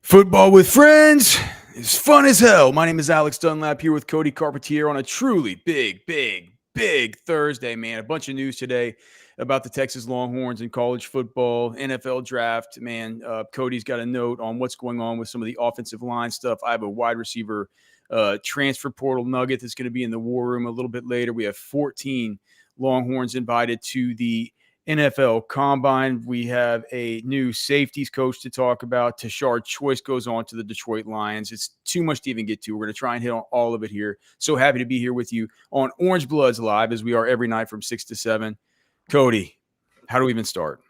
Football with friends is fun as hell. My name is Alex Dunlap here with Cody Carpentier on a truly big Thursday, man. A bunch of news today about the Texas Longhorns in college football, NFL draft, man. Cody's got a note on what's going on with some of the offensive line stuff. I have a wide receiver transfer portal nugget that's going to be in the war room a little bit later. We have 14 Longhorns invited to the NFL Combine. We have a new safeties coach to talk about. Tashard Choice goes on to the Detroit Lions. It's too much to even get to. We're going to try and hit on all of it here. So happy to be here with you on Orange Bloods Live, as we are every night from 6 to 7. Cody, how do we even start?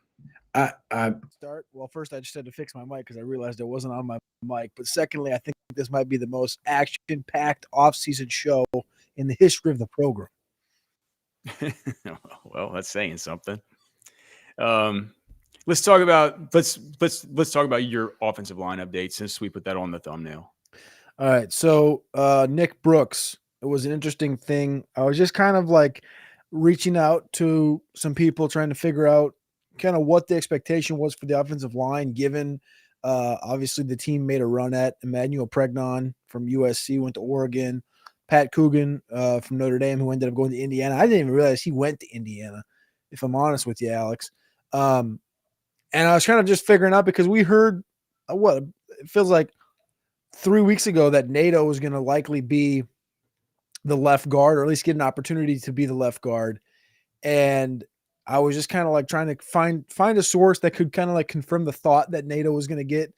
Well, first I just had to fix my mic because I realized it wasn't on my mic. But secondly, I think this might be the most action-packed off-season show in the history of the program. Well, that's saying something. Let's talk about your offensive line update since we put that on the thumbnail. All right, so Nick Brooks. It was an interesting thing. I was just kind of like reaching out to some people trying to figure out kind of what the expectation was for the offensive line, given obviously the team made a run at Emmanuel Pregnon from USC, went to Oregon, Pat Coogan from Notre Dame, who ended up going to Indiana. I didn't even realize he went to Indiana, if I'm honest with you, Alex. And I was kind of just figuring out because we heard it feels like 3 weeks ago that NATO was going to likely be the left guard, or at least get an opportunity to be the left guard. And I was just kind of like trying to find a source that could kind of like confirm the thought that NATO was going to get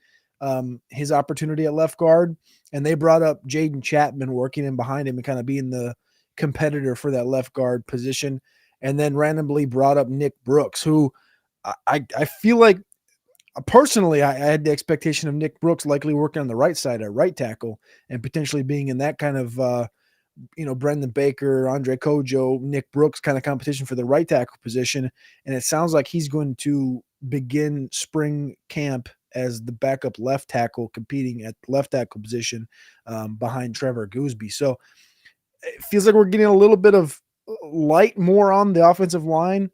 his opportunity at left guard. And they brought up Jaden Chapman working in behind him and kind of being the competitor for that left guard position. And then randomly brought up Nick Brooks, who I feel like personally I had the expectation of Nick Brooks likely working on the right side at right tackle and potentially being in that kind of Brendan Baker, Andre Kojo, Nick Brooks kind of competition for the right tackle position. And it sounds like he's going to begin spring camp as the backup left tackle, competing at left tackle position behind Trevor Gooseby. So it feels like we're getting a little bit of light more on the offensive line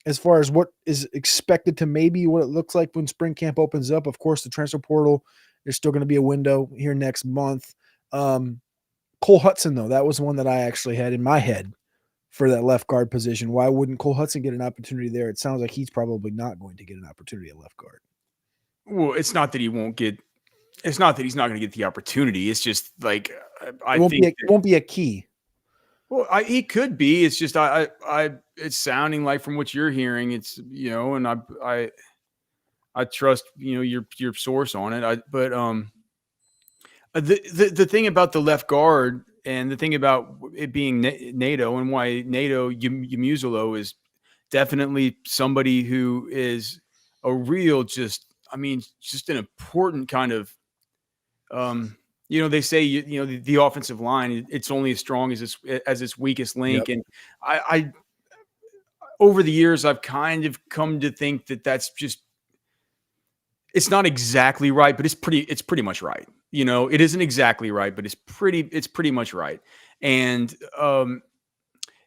as far as what is expected to maybe what it looks like when spring camp opens up. Of course, the transfer portal, there's still going to be a window here next month. Cole Hudson, though, that was one that I actually had in my head for that left guard position. Why wouldn't Cole Hudson get an opportunity there? It sounds like he's probably not going to get an opportunity at left guard. Well, it's not that he won't get – it's not that he's not going to get the opportunity. It's just like I think it won't be a key. Well, he could be. It's just it's sounding like from what you're hearing, it's and I trust your source on it. But the thing about the left guard and the thing about it being NATO and why NATO Yamuzolo is definitely somebody who is a real just an important kind of they say the offensive line, it's only as strong as its weakest link. Yep. And I over the years I've kind of come to think that that's just, it's not exactly right, but it's pretty much right. It isn't exactly right, but it's pretty much right. And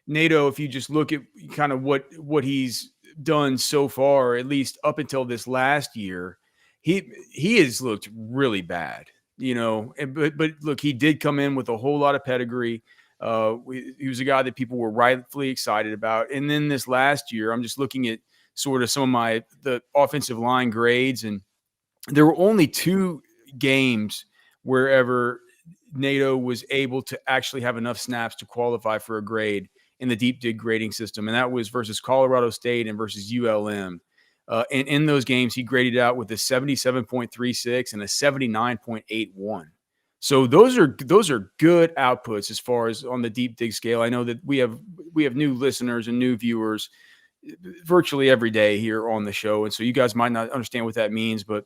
NATO, if you just look at kind of what he's done so far, at least up until this last year, he has looked really bad. But look, he did come in with a whole lot of pedigree. He was a guy that people were rightfully excited about. And then this last year, I'm just looking at sort of some of the offensive line grades, and there were only 2 games wherever NATO was able to actually have enough snaps to qualify for a grade in the deep dig grading system. And that was versus Colorado State and versus ULM. And in those games, he graded out with a 77.36 and a 79.81. So those are good outputs as far as on the deep dig scale. I know that we have new listeners and new viewers virtually every day here on the show, and so you guys might not understand what that means. But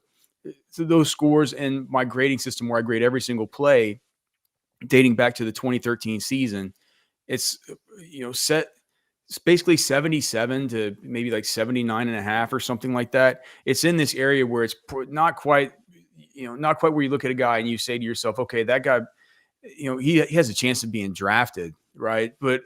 so those scores and my grading system, where I grade every single play, dating back to the 2013 season, it's set. It's basically 77 to maybe like 79 and a half or something like that. It's in this area where it's not quite where you look at a guy and you say to yourself, okay, that guy, he has a chance of being drafted, right? But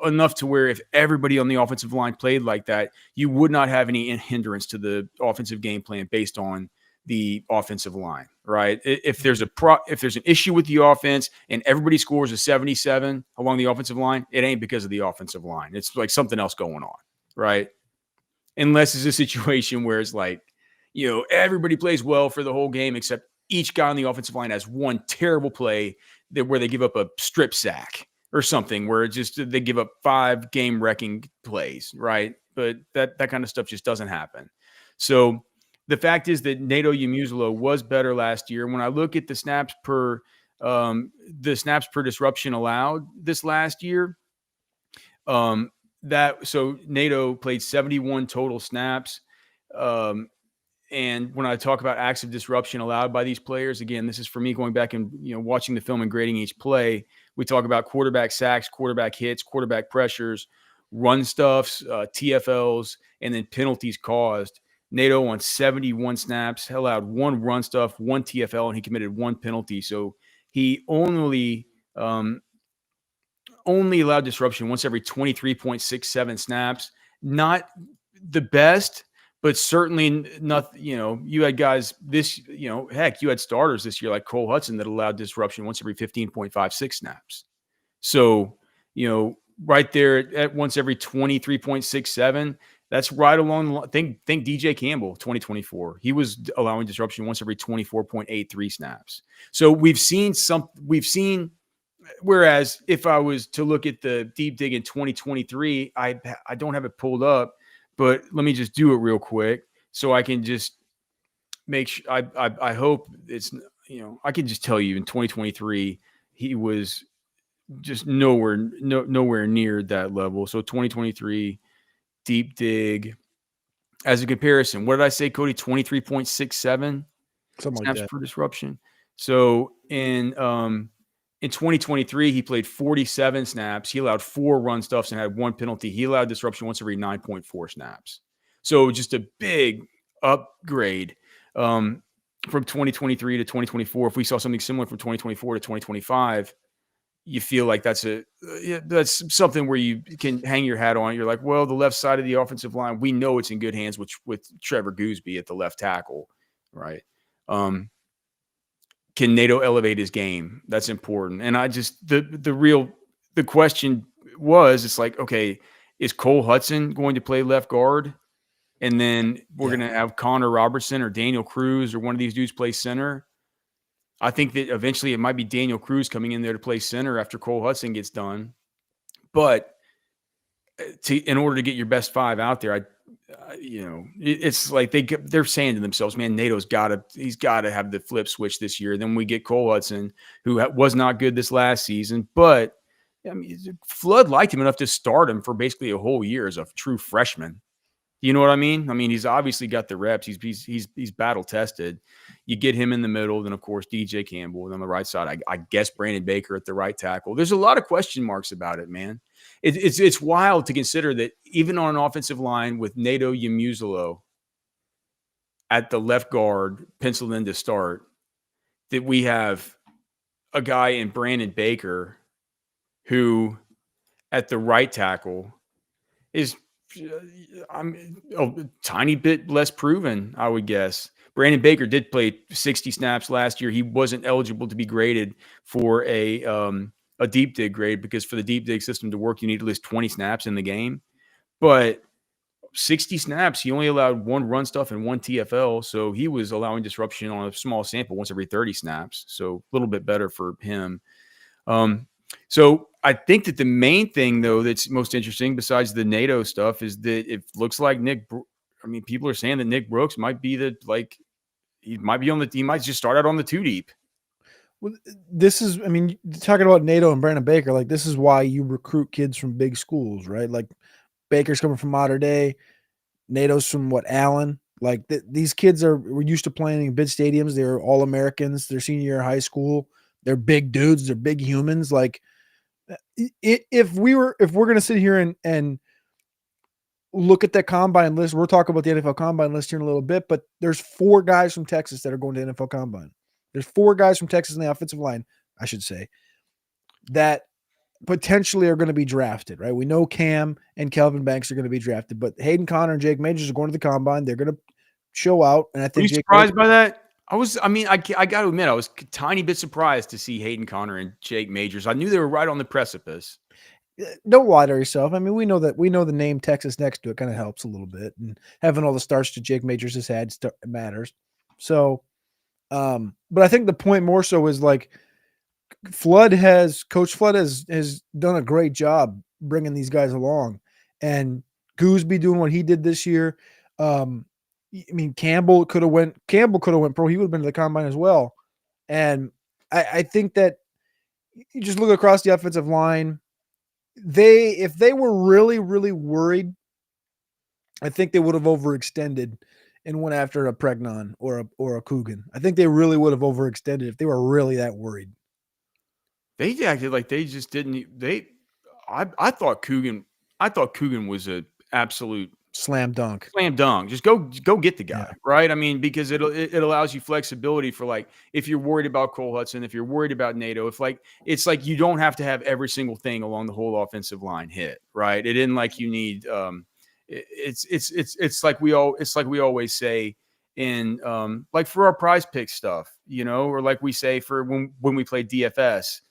enough to where if everybody on the offensive line played like that, you would not have any hindrance to the offensive game plan based on the offensive line, right? If there's if there's an issue with the offense and everybody scores a 77 along the offensive line, it ain't because of the offensive line. It's like something else going on, right? Unless it's a situation where it's like, everybody plays well for the whole game except each guy on the offensive line has one terrible play where they give up a strip sack or something where they give up 5 game wrecking plays, right? But that kind of stuff just doesn't happen. So the fact is that Nato Yamusalo was better last year. When I look at the snaps per disruption allowed this last year, so Nato played 71 total snaps. And when I talk about acts of disruption allowed by these players, again, this is for me going back and watching the film and grading each play. We talk about quarterback sacks, quarterback hits, quarterback pressures, run stuffs, TFLs, and then penalties caused. Nato on 71 snaps allowed 1 run stuff, 1 TFL, and he committed 1 penalty. So he only allowed disruption once every 23.67 snaps. Not the best, but certainly not, you had guys heck, you had starters this year like Cole Hudson that allowed disruption once every 15.56 snaps. So, right there at once every 23.67, that's right along the think DJ Campbell 2024. He was allowing disruption once every 24.83 snaps. So we've seen whereas if I was to look at the deep dig in 2023, I don't have it pulled up, but let me just do it real quick so I can just make sure. I hope it's, I can just tell you in 2023 he was just nowhere near that level. So 2023 deep dig as a comparison, what did I say, Cody? 23.67 something snaps like that per disruption. So in 2023, he played 47 snaps. He allowed 4 run stuffs and had 1 penalty. He allowed disruption once every 9.4 snaps. So just a big upgrade from 2023 to 2024. If we saw something similar from 2024 to 2025, you feel like that's something where you can hang your hat on. You're like, well, the left side of the offensive line, we know it's in good hands with Trevor Gooseby at the left tackle, right? Can Nato elevate his game? That's important. And I just the question was, it's like, okay, is Cole Hudson going to play left guard? And then we're going to have Connor Robertson or Daniel Cruz or one of these dudes play center. I think that eventually it might be Daniel Cruz coming in there to play center after Cole Hudson gets done. But in order to get your best 5 out there, it's like they're saying to themselves, man, Nato's he's got to have the flip switch this year. Then we get Cole Hudson, who was not good this last season, but I mean, Flood liked him enough to start him for basically a whole year as a true freshman. You know what I mean? I mean, he's obviously got the reps. He's battle tested. You get him in the middle, then of course DJ Campbell, and on the right side, I guess Brandon Baker at the right tackle. There's a lot of question marks about it, man. It's wild to consider that even on an offensive line with Nato Yamusalo at the left guard penciled in to start, that we have a guy in Brandon Baker who at the right tackle is a tiny bit less proven, I would guess. Brandon Baker did play 60 snaps last year. He wasn't eligible to be graded for a deep dig grade because for the deep dig system to work, you need at least 20 snaps in the game. But 60 snaps, he only allowed 1 run stuff and 1 TFL. So he was allowing disruption on a small sample once every 30 snaps. So a little bit better for him. So I think that the main thing, though, that's most interesting besides the NATO stuff is that it looks like people are saying that Nick Brooks might be he might just start out on the 2 deep. Well, talking about Nato and Brandon Baker, like this is why you recruit kids from big schools, right? Like Baker's coming from Mater Dei, Nato's from Allen. Like these kids were used to playing in big stadiums. They're all Americans. They're senior year of high school. They're big dudes. They're big humans. Like if we're going to sit here and look at the combine list, we're talking about the NFL combine list here in a little bit, but there's 4 guys from Texas that are going to the NFL combine. There's 4 guys from Texas in the offensive line, I should say, that potentially are going to be drafted, right? We know Cam and Kelvin Banks are going to be drafted, but Hayden Connor and Jake Majors are going to the combine. They're going to show out, and I Were you think Jake. surprised by that? I mean, I got to admit, I was a tiny bit surprised to see Hayden Connor and Jake Majors. I knew they were right on the precipice. Don't lie to yourself. I mean, we know the name Texas next to it kind of helps a little bit, and having all the starts that Jake Majors has had matters. So, but I think the point more so is like Coach Flood has done a great job bringing these guys along, and Gooseby doing what he did this year. I mean, Campbell could have went pro. He would have been to the combine as well. And I think that you just look across the offensive line. If they were really, really worried, I think they would have overextended and went after a Pregnon or a Coogan. I think they really would have overextended if they were really that worried. They acted like they just didn't. I thought Coogan. I thought Coogan was a absolute Slam dunk. slam dunk. Just go get the guy, Yeah. right? I mean, because it allows you flexibility for like if you're worried about Cole Hudson, if you're worried about NATO, if like it's like you don't have to have every single thing along the whole offensive line hit, right? It isn't like you need it's like we always say in like for our prize pick stuff, you know, or like we say for when we play DFS.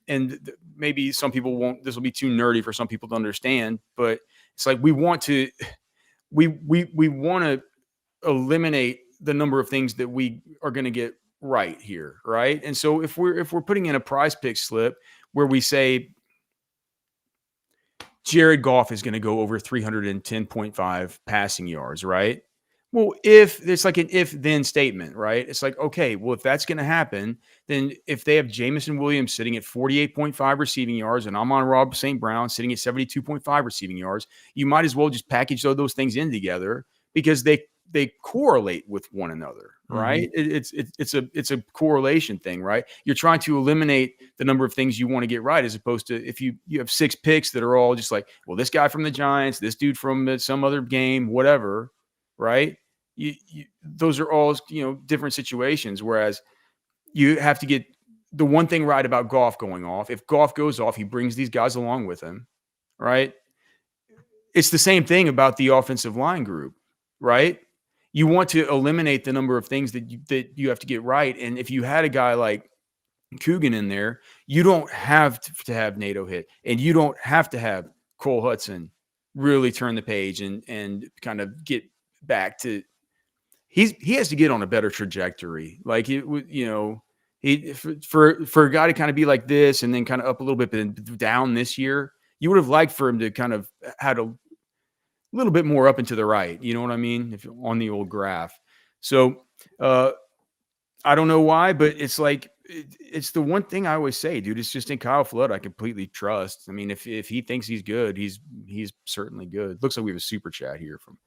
And maybe some people won't, this will be too nerdy for some people to understand, but it's like we want to eliminate the number of things that we are going to get right here, right? And so if we're putting in a prize pick slip where we say Jared Goff is going to go over 310.5 passing yards, right? Well, if it's like an if then statement, right? It's like, okay, well, if that's going to happen, then if they have Jamison Williams sitting at 48.5 receiving yards and Amon-Ra St. Brown sitting at 72.5 receiving yards, you might as well just package those things in together because they correlate with one another, right? It's a correlation thing, right? You're trying to eliminate the number of things you want to get right, as opposed to if you have 6 picks that are all just like, well, this guy from the Giants, this dude from some other game, whatever, right? Those are all different situations. Whereas you have to get the one thing right about Goff going off. If Goff goes off, he brings these guys along with him, right? It's the same thing about the offensive line group, right? You want to eliminate the number of things that you have to get right. And if you had a guy like Coogan in there, you don't have to have NATO hit, and you don't have to have Cole Hudson really turn the page and kind of get back to he has to get on a better trajectory. Like he for a guy to kind of be like this and then kind of up a little bit but down this year, you would have liked for him to kind of had a little bit more up and to the right. You know what I mean? If on the old graph. So I don't know why, but it's like it's the one thing I always say, dude. It's just in Kyle Flood, I completely trust. I mean, if he thinks he's good, he's certainly good. Looks like we have a super chat here from.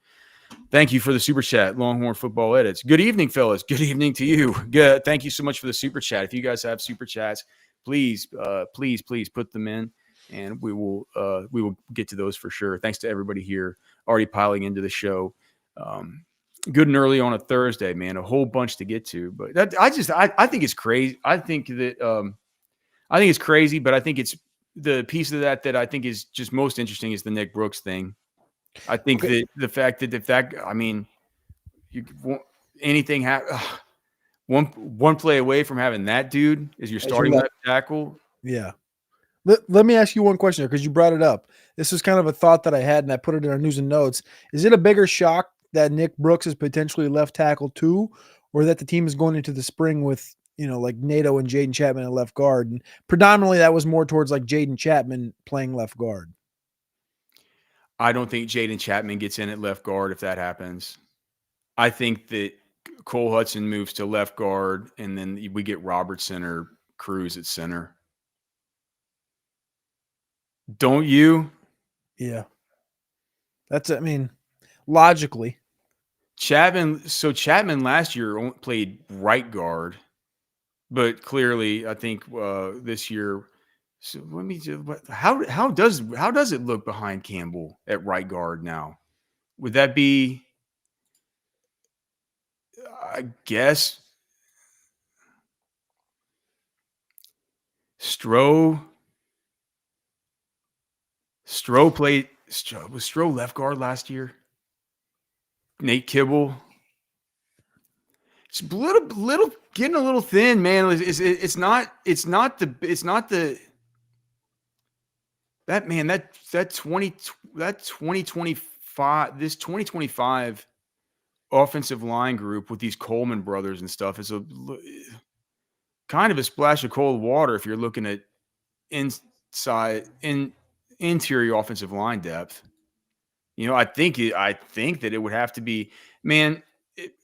Thank you for the super chat, Longhorn Football Edits. Good evening, fellas. Good evening to you. Good. Thank you so much for the super chat. If you guys have super chats, please put them in, and we will get to those for sure. Thanks to everybody here already piling into the show. Good and early on a Thursday, man. A whole bunch to get to, but I think it's crazy. I think it's crazy, but I think it's the piece of that I think is just most interesting is the Nick Brooks thing. I think that the fact that I mean, you anything happen. One play away from having that dude as your starting left tackle. Yeah. Let me ask you one question because you brought it up. This is kind of a thought that I had, and I put it in our news and notes. Is it a bigger shock that Nick Brooks is potentially left tackle too, or that the team is going into the spring with, like NATO and Jaden Chapman at left guard? And predominantly that was more towards like Jaden Chapman playing left guard. I don't think Jaden Chapman gets in at left guard if that happens. I think that Cole Hudson moves to left guard, and then we get Robertson or Cruz at center. Don't you? Yeah. Logically. Chapman last year played right guard, but clearly I think this year. So let me just, how does it look behind Campbell at right guard now? Would that be, I guess, Stroh was Stroh left guard last year? Nate Kibble. It's little getting a little thin, man. It's not the that man that 2025 this 2025 offensive line group with these Coleman brothers and stuff is a kind of a splash of cold water if you're looking at interior offensive line depth. I think that it would have to be, man.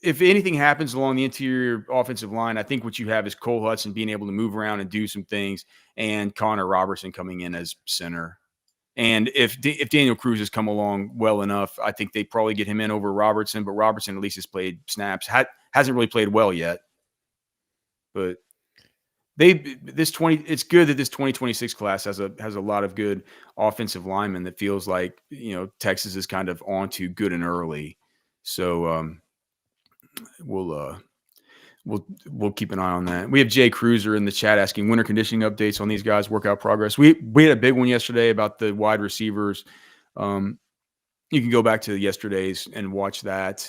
If anything happens along the interior offensive line, I think what you have is Cole Hudson being able to move around and do some things, and Connor Robertson coming in as center. And if Daniel Cruz has come along well enough, I think they probably get him in over Robertson. But Robertson at least has played snaps. Hasn't really played well yet. But it's good that this 2026 class has a lot of good offensive linemen that feels like, Texas is kind of onto good and early. So we'll keep an eye on that. We have Jay Cruiser in the chat asking winter conditioning updates on these guys' workout progress. We had a big one yesterday about the wide receivers. You can go back to yesterday's and watch that.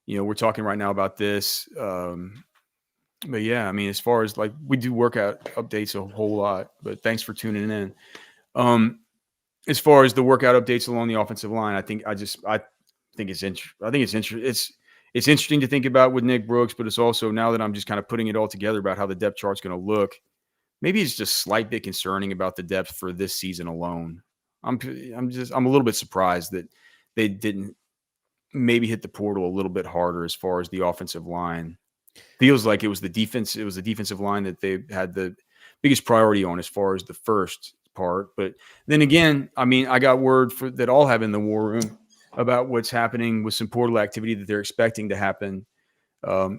We're talking right now about this. But yeah, I mean, as far as like we do workout updates a whole lot, but thanks for tuning in. As far as the workout updates along the offensive line, I think it's interesting. It's interesting to think about with Nick Brooks, but it's also, now that I'm just kind of putting it all together about how the depth chart's going to look, maybe it's just a slight bit concerning about the depth for this season alone. I'm a little bit surprised that they didn't maybe hit the portal a little bit harder as far as the offensive line. Feels like it was the defense. It was the defensive line that they had the biggest priority on as far as the first part. But then again, I mean, I got word that all have in the war room about what's happening with some portal activity that they're expecting to happen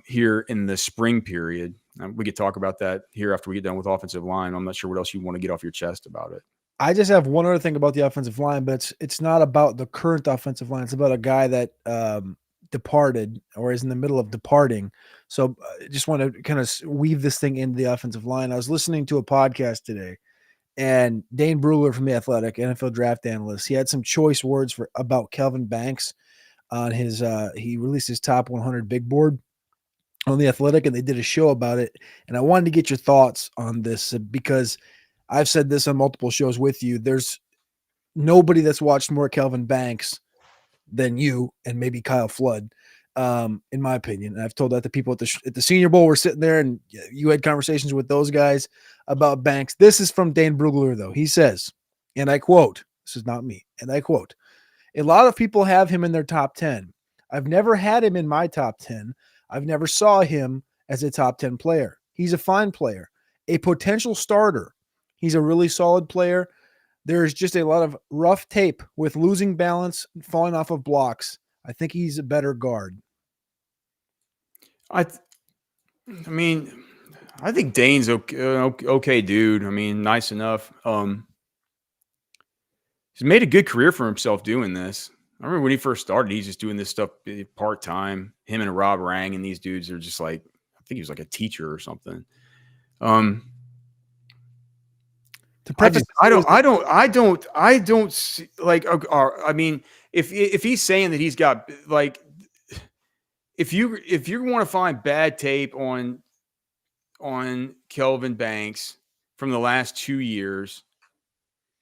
here in the spring period. We could talk about that here after we get done with offensive line. I'm not sure what else you want to get off your chest about it. I just have one other thing about the offensive line, but it's not about the current offensive line. It's about a guy that departed or is in the middle of departing. So I just want to kind of weave this thing into the offensive line. I was listening to a podcast today, and Dane Brugler from The Athletic, NFL draft analyst, he had some choice words about Kelvin Banks on his he released his top 100 big board on The Athletic, and they did a show about it. And I wanted to get your thoughts on this because I've said this on multiple shows with you. There's nobody that's watched more Kelvin Banks than you and maybe Kyle Flood, in my opinion. And I've told that to people at the Senior Bowl. We're sitting there, and you had conversations with those guys about Banks. This is from Dane Brugler, though. He says, and I quote, this is not me, and I quote, "A lot of people have him in their top 10. I've never had him in my top 10. I've never saw him as a top 10 player. He's a fine player, a potential starter. He's a really solid player. There's just a lot of rough tape with losing balance, falling off of blocks. I think he's a better guard." I mean, I think Dane's okay, dude. I mean, nice enough. He's made a good career for himself doing this. I remember when he first started, he's just doing this stuff part-time. Him and Rob Rang and these dudes are just like, I think he was like a teacher or something. I don't see, like, I mean, if he's saying that he's got, like, if you want to find bad tape on Kelvin Banks from the last 2 years,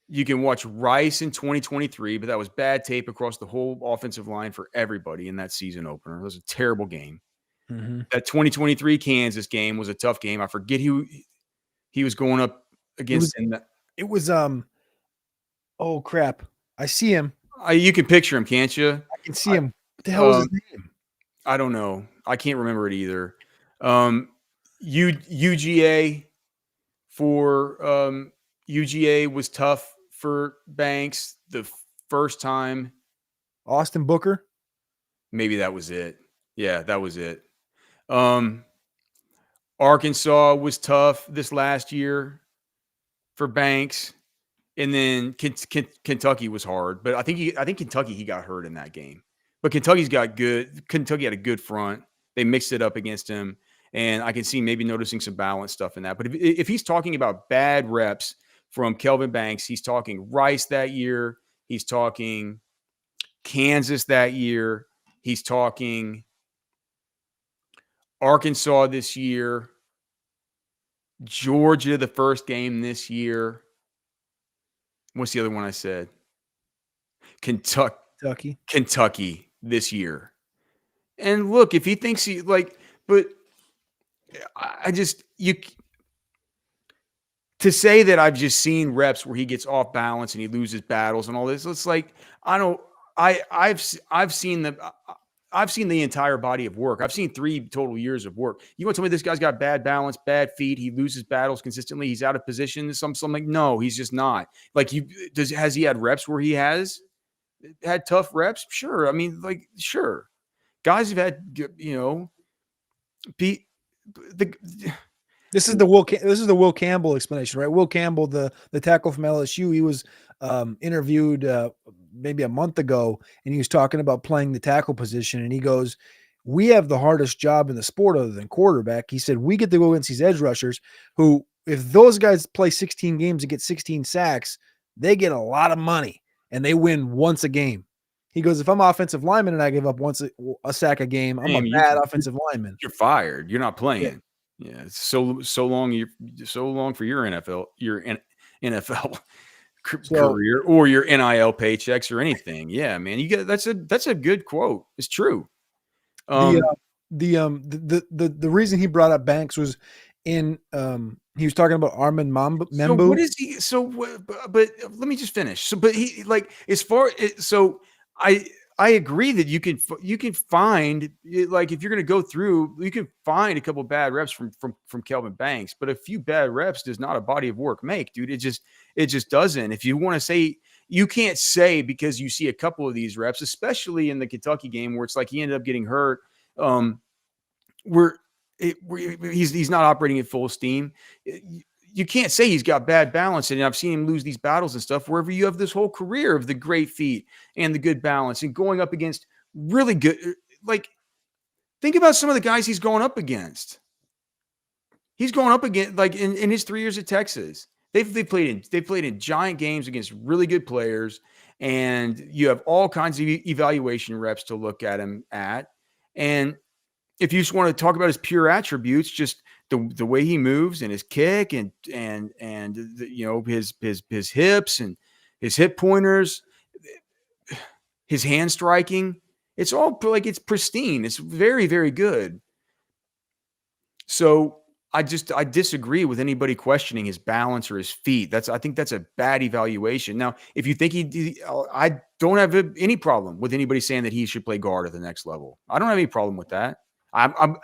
you can watch Rice in 2023, but that was bad tape across the whole offensive line for everybody in that season opener. It was a terrible game. Mm-hmm. That 2023 Kansas game was a tough game. I forget who he was going up against. It was oh crap. I see him. You can picture him, can't you? I can see him. What the hell was his name? I don't know. I can't remember it either. UGA for UGA was tough for Banks the first time. Austin Booker? Maybe that was it. Yeah, that was it. Arkansas was tough this last year for Banks. And then Kentucky was hard. But I think Kentucky, he got hurt in that game. But Kentucky had a good front. They mixed it up against him. And I can see maybe noticing some balance stuff in that. But if he's talking about bad reps from Kelvin Banks, he's talking Rice that year. He's talking Kansas that year. He's talking Arkansas this year, Georgia the first game this year. What's the other one I said? Kentucky, Kentucky. Kentucky this year. And look, if he thinks he like, but I just you to say that I've just seen reps where he gets off balance and he loses battles and all this. It's like I don't. I've seen the. I've seen the entire body of work. I've seen 3 total years of work. You want to tell me this guy's got bad balance, bad feet, he loses battles consistently, he's out of position, something like no, he's just not. Like has he had reps where he has had tough reps? Sure. I mean, like, sure. Guys have had, be the This is the Will Campbell explanation, right? Will Campbell, the tackle from LSU, he was interviewed maybe a month ago, and he was talking about playing the tackle position, and he goes, "We have the hardest job in the sport other than quarterback." He said, "We get to go against these edge rushers who, if those guys play 16 games and get 16 sacks, they get a lot of money and they win once a game." He goes, "If I'm offensive lineman and I give up once a sack a game, I'm a bad offensive lineman. You're fired. You're not playing." Yeah. Yeah, so long for your NFL career or your NIL paychecks or anything. Yeah, man, you get that's a good quote. It's true. The reason he brought up Banks was he was talking about Armin Membu. So what is he? But let me just finish. So, but he like as far so I agree that you can find like if you're going to go through, you can find a couple bad reps from Kelvin Banks, but a few bad reps does not a body of work make, dude. It just doesn't. If you want to say you can't say because you see a couple of these reps, especially in the Kentucky game where it's like he ended up getting hurt, where he's not operating at full steam. You can't say he's got bad balance. And I've seen him lose these battles and stuff wherever you have this whole career of the great feet and the good balance and going up against really good. Like, think about some of the guys he's going up against. He's going up against, like in his 3 years at Texas, they've played in giant games against really good players. And you have all kinds of evaluation reps to look at him at. And if you just want to talk about his pure attributes, just the way he moves and his kick and his hips and his hip pointers, his hand striking, it's all like it's pristine. It's very, very good. So I disagree with anybody questioning his balance or his feet. I think that's a bad evaluation. Now, if you think I don't have any problem with anybody saying that he should play guard at the next level. I don't have any problem with that. I'm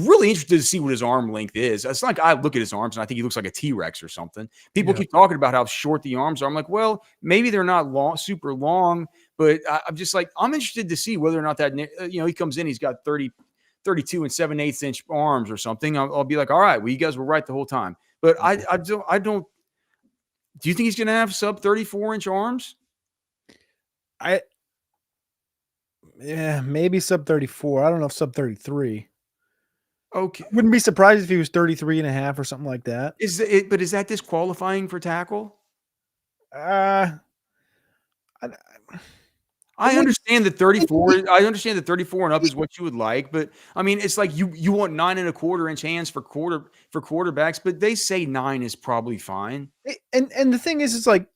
really interested to see what his arm length is. It's not like I look at his arms and I think he looks like a T-Rex or something. People keep talking about how short the arms are. I'm like, well, maybe they're not long, super long, but I'm just like, I'm interested to see whether or not that, he comes in, he's got 32 and 7/8 inch arms or something. I'll be like, all right, well, you guys were right the whole time. But I don't. Do you think he's going to have sub 34-inch arms? Yeah, maybe sub 34. I don't know if sub 33. Okay. Wouldn't be surprised if he was 33 and a half or something like that. But is that disqualifying for tackle? I understand that 34. I understand that 34 and up is what you would like, but I mean, it's like you want 9.25-inch hands for quarterbacks, but they say 9 is probably fine. And the thing is, it's like,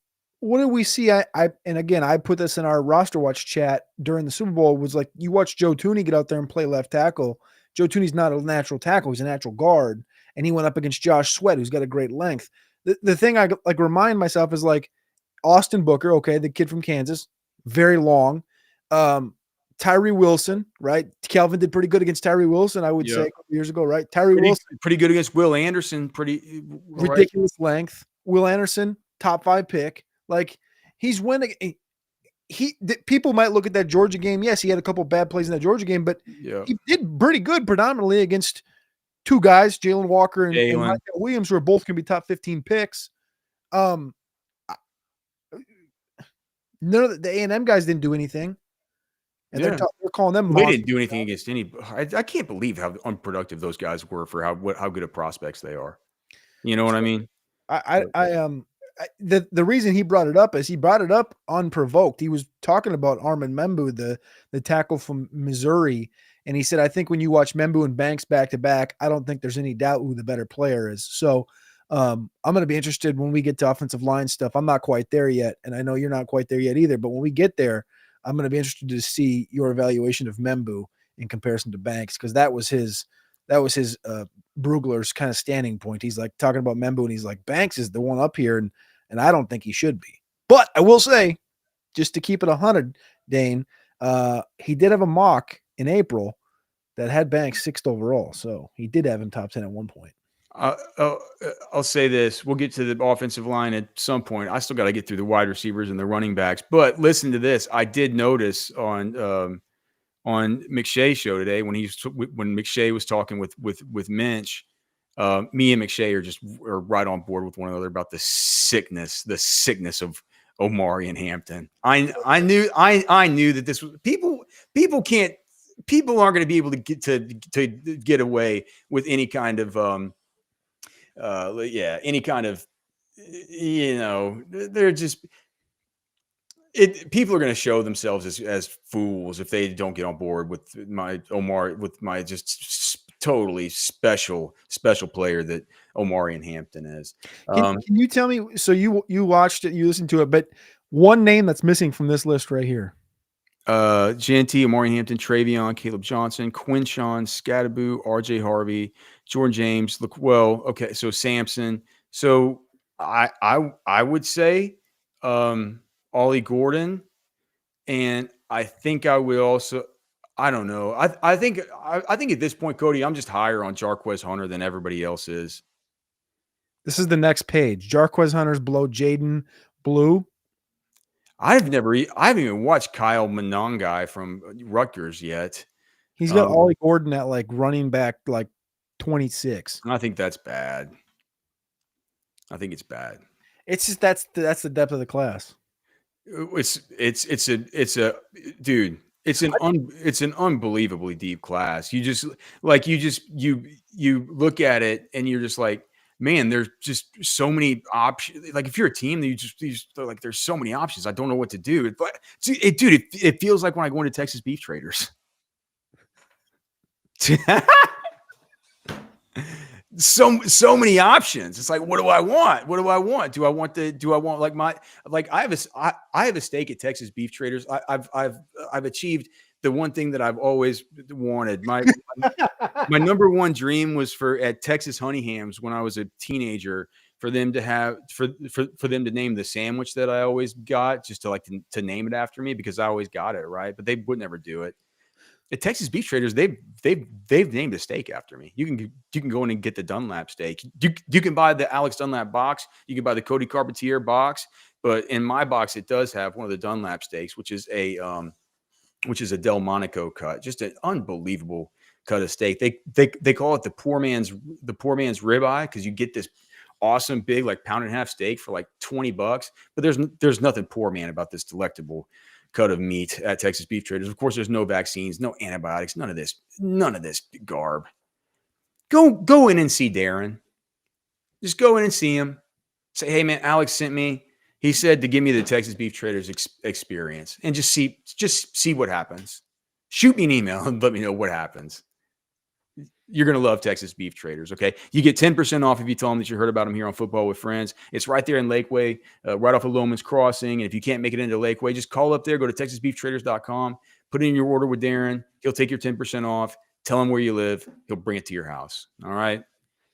what did we see? And again, I put this in our roster watch chat during the Super Bowl. Was like, you watch Joe Thuney get out there and play left tackle. Joe Thuney's not a natural tackle; he's a natural guard, and he went up against Josh Sweat, who's got a great length. The thing I like remind myself is like Austin Booker, okay, the kid from Kansas, very long. Tyree Wilson, right? Kelvin did pretty good against Tyree Wilson, I would say, a couple years ago, right? Wilson, pretty good against Will Anderson, pretty ridiculous length. Will Anderson, top 5 pick. Like, he's winning. People might look at that Georgia game. Yes, he had a couple bad plays in that Georgia game, but he did pretty good predominantly against 2 guys, Jalen Walker and Michael Williams, who are both going to be top 15 picks. None of the A&M guys didn't do anything. And they're calling them. They didn't do anything against any. I can't believe how unproductive those guys were for how good of prospects they are. You know what I mean? The reason he brought it up is he brought it up unprovoked. He was talking about Armin Membu, the tackle from Missouri, And he said, I think when you watch Membu and Banks back to back, I don't think there's any doubt who the better player is. So I'm going to be interested when we get to offensive line stuff. I'm not quite there yet, and I know you're not quite there yet either. But when we get there, I'm going to be interested to see your evaluation of Membu in comparison to Banks, because that was his Brugler's kind of standing point. He's like talking about Membu, and he's like, Banks is the one up here, and I don't think he should be. But I will say, just to keep it 100, Dane, he did have a mock in April that had Banks 6th overall, so he did have him top 10 at one point. I'll say this. We'll get to the offensive line at some point. I still got to get through the wide receivers and the running backs. But listen to this. I did notice on McShay's show today when McShay was talking with Minch, me and McShay are right on board with one another about the sickness of Omari and Hampton. I knew that this was people aren't going to be able to get away with any kind of any kind of, they're just people are going to show themselves as fools if they don't get on board with my just totally special player that Omari and Hampton is. Can you tell me? So you watched it, you listened to it, but one name that's missing from this list right here. Genty, Omari Hampton, Travion, Caleb Johnson, Quinshawn, Scattaboo, RJ Harvey, Jordan James. Look, well, okay, so Sampson. So I would say Ollie Gordon, and I think I would also. I don't know. I think at this point, Cody, I'm just higher on Jarquez Hunter than everybody else is. This is the next page. Jarquez Hunter's below Jaden Blue. I haven't even watched Kyle Monangai from Rutgers yet. He's got Ollie Gordon at like running back, like 26. I think that's bad. I think it's bad. It's just that's the depth of the class. It's a dude. It's an unbelievably deep class. You look at it and you're just like, man, there's just so many options. Like if you're a team, you just like there's so many options. I don't know what to do. But it feels like when I go into Texas Beef Traders. So many options. It's like, what do I want? What do I want? Do I want I have a stake at Texas Beef Traders. I've achieved the one thing that I've always wanted. My number one dream was at Texas Honey Hams when I was a teenager, for them to have for them to name the sandwich that I always got, just to name it after me, because I always got it right, but they would never do it. At Texas Beef Traders, they've named a steak after me. You can go in and get the Dunlap steak. You can buy the Alex Dunlap box. You can buy the Cody Carpentier box. But in my box, it does have one of the Dunlap steaks, which is a Delmonico cut. Just an unbelievable cut of steak. They call it the poor man's ribeye, because you get this awesome big like pound and a half steak for like $20. But there's nothing poor man about this delectable cut of meat at Texas Beef Traders. Of course, there's no vaccines, no antibiotics, none of this garb. Go in and see Darren. Just go in and see him. Say, hey man, Alex sent me. He said to give me the Texas Beef Traders experience, and just see what happens. Shoot me an email and let me know what happens. You're going to love Texas Beef Traders, okay? You get 10% off if you tell them that you heard about them here on Football with Friends. It's right there in Lakeway, right off of Loman's Crossing. And if you can't make it into Lakeway, just call up there, go to texasbeeftraders.com, put in your order with Darren. He'll take your 10% off. Tell him where you live. He'll bring it to your house, all right?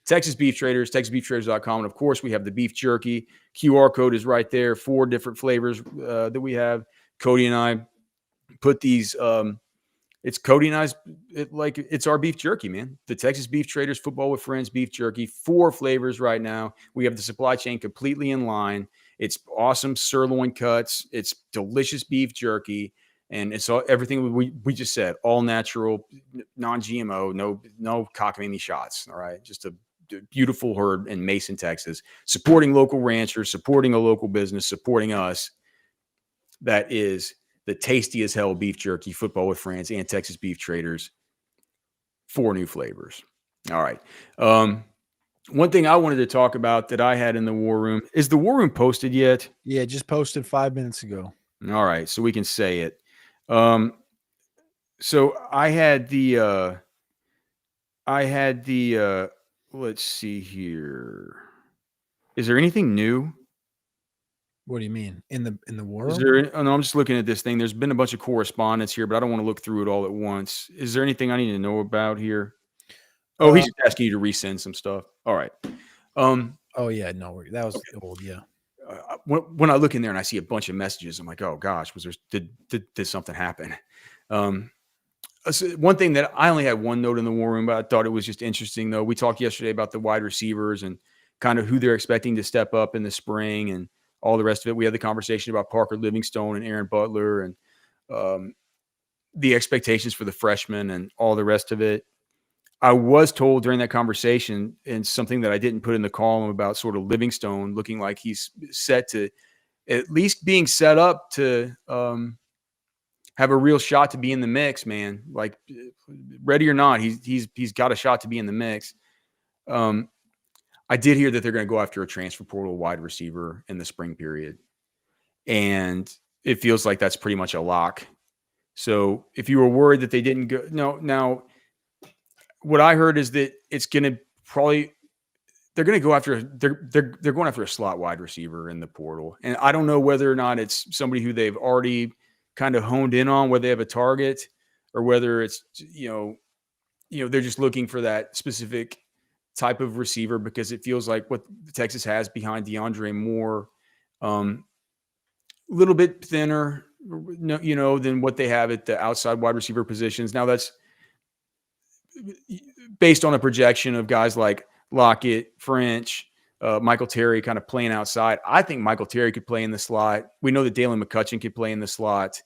Texas Beef Traders, texasbeeftraders.com. And, of course, we have the beef jerky. QR code is right there. 4 different flavors that we have. Cody and I put these it's Cody and I's, it's our beef jerky, man. The Texas Beef Traders Football with Friends beef jerky, 4 flavors right now. We have the supply chain completely in line. It's awesome sirloin cuts. It's delicious beef jerky. And it's everything we just said, all natural, non-GMO, no cockamamie shots. All right. Just a beautiful herd in Mason, Texas, supporting local ranchers, supporting a local business, supporting us. That is the tasty as hell beef jerky, Football with Friends, and Texas Beef Traders. 4 new flavors. All right. One thing I wanted to talk about that I had in the War Room, is the War Room posted yet? Yeah, just posted 5 minutes ago. All right. So we can say it. So I had the let's see here. Is there anything new? What do you mean in the Is world? there? Oh no, I'm just looking at this thing. There's been a bunch of correspondence here, but I don't want to look through it all at once. Is there anything I need to know about here? Oh, he's Uh, just asking you to resend some stuff. All right. Um, oh yeah, no, that was okay. old. Yeah. When I look in there and I see a bunch of messages, I'm like, oh gosh, was there did something happen? Um, so one thing that I only had one note in the war room, but I thought it was just interesting though. We talked yesterday about the wide receivers and kind of who they're expecting to step up in the spring and all the rest of it. We had the conversation about Parker Livingstone and Aaron Butler and um, the expectations for the freshmen and all the rest of it. I was told during that conversation, and something that I didn't put in the column about sort of Livingstone looking like he's set to at least being set up to have a real shot to be in the mix, man. Like ready or not, he's got a shot to be in the mix. Um, I did hear that they're going to go after a transfer portal wide receiver in the spring period, and it feels like that's pretty much a lock. So if you were worried that they didn't go, no, now what I heard is that it's going to probably they're going to go after they're going after a slot wide receiver in the portal, and I don't know whether or not it's somebody who they've already kind of honed in on, whether they have a target, or whether it's they're just looking for that specific type of receiver because it feels like what Texas has behind DeAndre Moore, a little bit thinner, than what they have at the outside wide receiver positions. Now that's based on a projection of guys like Lockett, French, Michael Terry kind of playing outside. I think Michael Terry could play in the slot. We know that Dalen McCutcheon could play in the slot.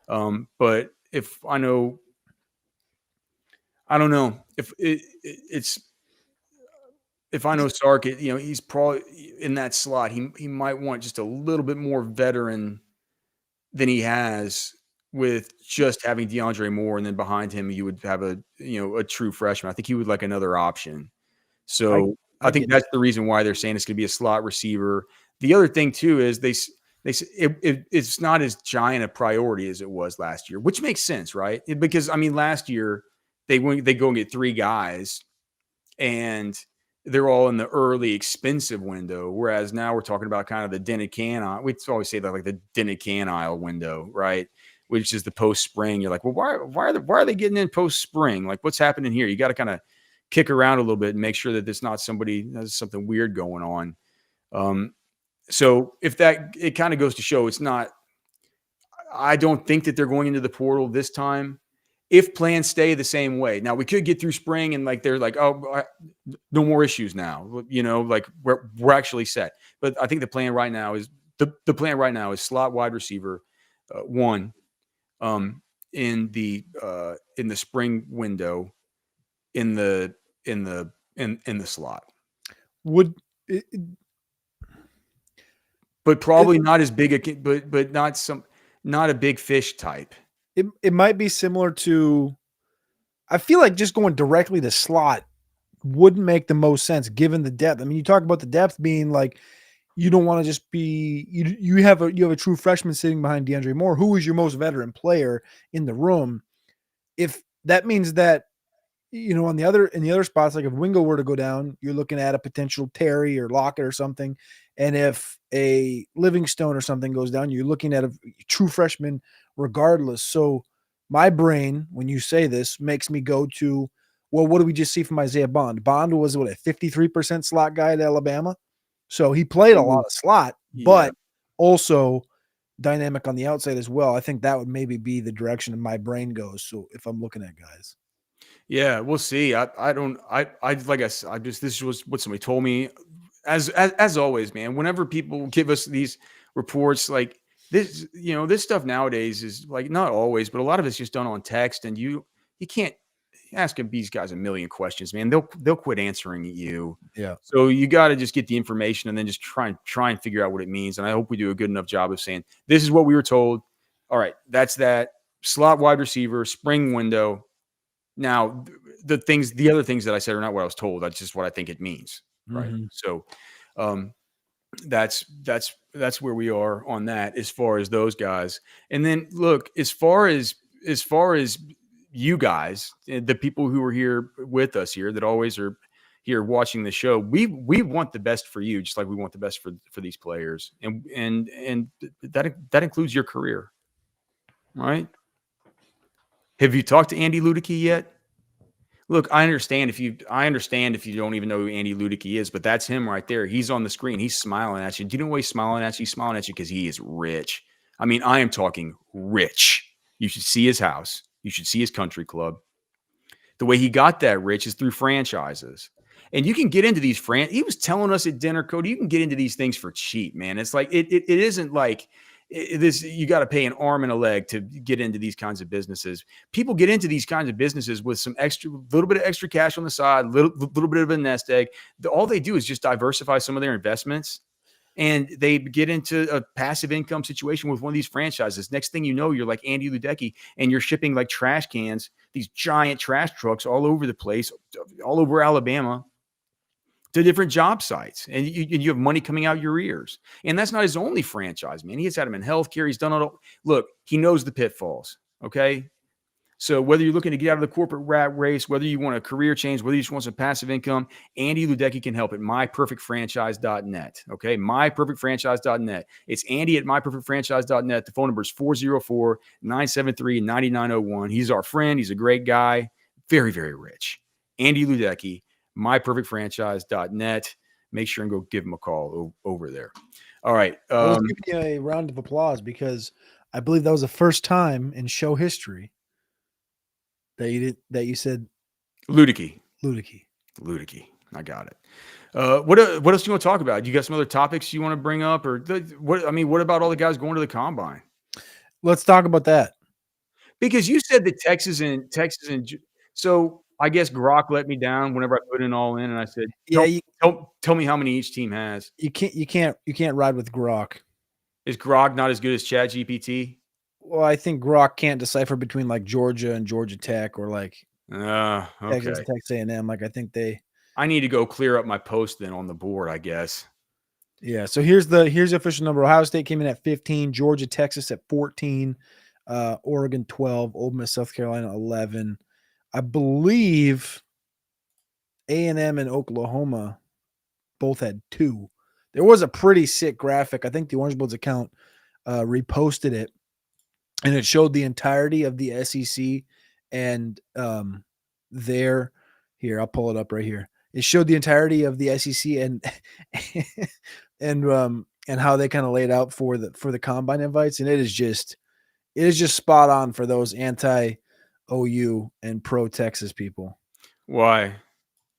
But I don't know it's if I know Sark, he's probably in that slot. He might want just a little bit more veteran than he has with just having DeAndre Moore, and then behind him you would have a true freshman. I think he would like another option. I So I I think get it. that's the reason why they're saying it's going to be a slot receiver. The other thing too is it's not as giant a priority as it was last year, which makes sense, right? Because I mean, last year they go and get three guys, and they're all in the early expensive window. Whereas now we're talking about kind of the dented can aisle. We always say that like the dented can aisle window, right? Which is the post spring. You're like, well, why are they getting in post spring? Like, what's happening here? You got to kind of kick around a little bit and make sure that there's not there's something weird going on. So if that, it kind of goes to show it's not, I don't think that they're going into the portal this time if plans stay the same way. Now we could get through spring and like they're like, oh, no more issues now. Like we're actually set. But I think the plan right now is the plan right now is slot wide receiver one um, in the spring window in the in the slot, Would but it, probably not as big a but not a big fish type. it might be similar to, I feel like just going directly to slot wouldn't make the most sense given the depth. I mean, you talk about the depth being like you don't want to just be you have a true freshman sitting behind DeAndre Moore, who is your most veteran player in the room. If that means that on the other spots, like if Wingo were to go down, you're looking at a potential Terry or Lockett or something. And if a Livingstone or something goes down, you're looking at a true freshman regardless. So my brain, when you say this, makes me go to, well, what do we just see from Isaiah Bond? Bond was what, a 53% slot guy at Alabama. So he played a lot of slot, Yeah. but also dynamic on the outside as well. I think that would maybe be the direction my brain goes. So if I'm looking at guys. Yeah, we'll see. I don't I like I said, I just this was what somebody told me. As always, man. Whenever people give us these reports, like this stuff nowadays is like not always, but a lot of it's just done on text, and you can't ask these guys a million questions, man. They'll quit answering you. Yeah. So you got to just get the information and then just try and figure out what it means. And I hope we do a good enough job of saying this is what we were told. All right, that's that slot wide receiver spring window. Now, the other things that I said are not what I was told. That's just what I think it means, right? Mm-hmm. So, um, that's where we are on that as far as those guys. And then look, as far as you guys, the people who are here with us here that always are here watching the show, we want the best for you, just like we want the best for these players, and that includes your career, right? Have you talked to Andy Ludicky yet? Look, I understand if you don't even know who Andy Ludicky is, but that's him right there. He's on the screen. He's smiling at you. Do you know why he's smiling at you? He's smiling at you because he is rich. I mean, I am talking rich. You should see his house. You should see his country club. The way he got that rich is through franchises. And you can get into these he was telling us at dinner, Cody, you can get into these things for cheap, man. It's like it isn't like this you got to pay an arm and a leg to get into these kinds of businesses. People get into these kinds of businesses with some little bit of extra cash on the side, little bit of a nest egg. All they do is just diversify some of their investments, and they get into a passive income situation with one of these franchises. Next thing you know, you're like Andy Ludicky, and you're shipping like trash cans, these giant trash trucks all over the place, all over Alabama, to different job sites, and you have money coming out your ears. And that's not his only franchise, man. He has had him in healthcare. He's done it all. Look, he knows the pitfalls. Okay. So whether you're looking to get out of the corporate rat race, whether you want a career change, whether you just want some passive income, Andy Ludicky can help at myperfectfranchise.net. Okay. Myperfectfranchise.net. It's Andy at myperfectfranchise.net. The phone number is 404-973-9901. He's our friend. He's a great guy. Very, very rich. Andy Ludicky, myperfectfranchise.net. Make sure and go give him a call over there. All right. Let's give you a round of applause because I believe that was the first time in show history that you said Ludicky. Ludicky. I got it. What else do you want to talk about? You got some other topics you want to bring up, or what? I mean, what about all the guys going to the combine? Let's talk about that. Because you said that Texas and so I guess Grok let me down whenever I put it all in, and I said, tell me how many each team has. You can't ride with Grok. Is Grok not as good as ChatGPT? Well, I think Grok can't decipher between like Georgia and Georgia Tech or like okay. Texas A&M. Like I think I need to go clear up my post then on the board, I guess. Yeah. So here's the official number. Ohio State came in at 15, Georgia, Texas at 14, Oregon 12, Ole Miss, South Carolina 11. I believe A&M and Oklahoma both had 2. There was a pretty sick graphic. I think the Orange Bloods account reposted it, and it showed the entirety of the SEC and here, I'll pull it up right here. It showed the entirety of the SEC and and how they kind of laid out for the combine invites, and it is just spot on for those anti OU and pro Texas people. Why?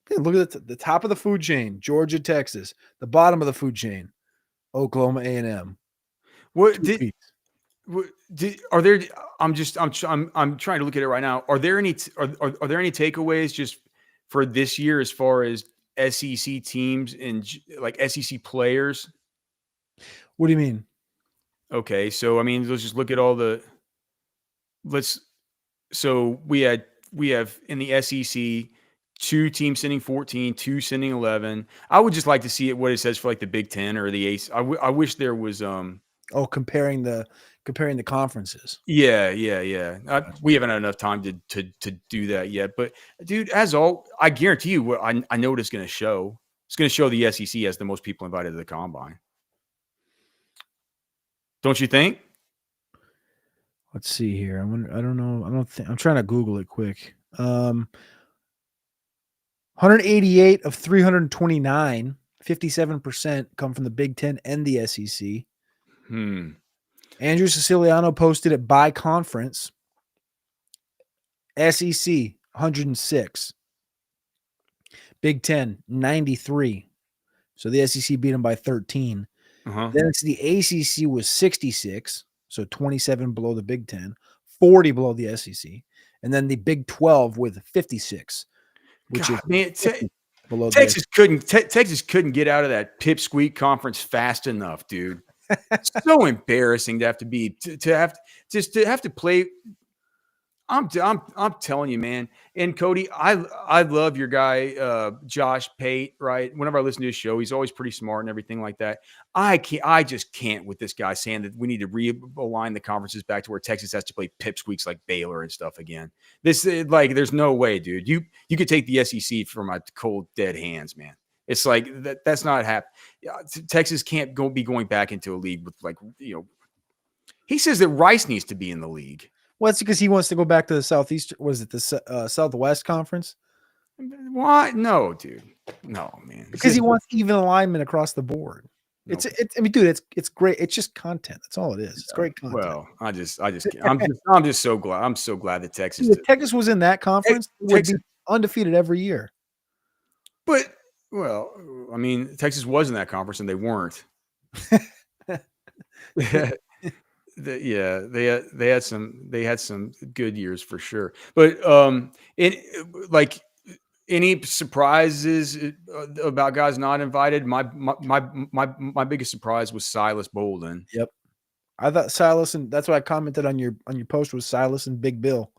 Hey, look at the top of the food chain, Georgia, Texas. The bottom of the food chain, Oklahoma A&M. Are there? I'm trying to look at it right now. Are there any takeaways just for this year as far as SEC teams and like SEC players? What do you mean? Okay, so I mean, let's just look at all the. So we have in the SEC 2 teams sending 14, 2 sending 11. I would just like to see what it says for like the Big Ten or the ACC. I wish there was comparing the conferences. Yeah. We haven't had enough time to do that yet. But dude, I guarantee you, I know what it's going to show. It's going to show the SEC has the most people invited to the combine. Don't you think? Let's see here. I don't know. I'm trying to Google it quick. 188 of 329, 57% come from the Big Ten and the SEC. Andrew Siciliano posted it by conference. SEC 106, Big Ten 93. So the SEC beat them by 13. Then it's the ACC was 66, so 27 below the Big Ten, 40 below the SEC, and then the Big 12 with 56, which is below Texas couldn't get out of that pipsqueak conference fast enough, dude. It's so embarrassing to have to play. I'm telling you, man. And Cody, I love your guy, Josh Pate. Right. Whenever I listen to his show, he's always pretty smart and everything like that. I just can't with this guy saying that we need to realign the conferences back to where Texas has to play pipsqueaks like Baylor and stuff again. This like, there's no way, dude. You could take the SEC from my cold dead hands, man. It's like that's not happening. Texas can't be going back into a league with like, he says that Rice needs to be in the league. Well, it's because he wants to go back to the Southeast. Was it the Southwest Conference? Why? No, dude. No, man. Because he wants even alignment across the board. No. I mean, dude, it's great. It's just content. That's all it is. It's great content. Well, I'm just so glad. I'm so glad that Texas. If Texas was in that conference, it would be undefeated every year. But well, I mean, Texas was in that conference and they weren't. Yeah, they had some good years for sure. But like any surprises about guys not invited? My biggest surprise was Silas Bolden. Yep, I thought Silas, and that's why I commented on your post, was Silas and Big Bill.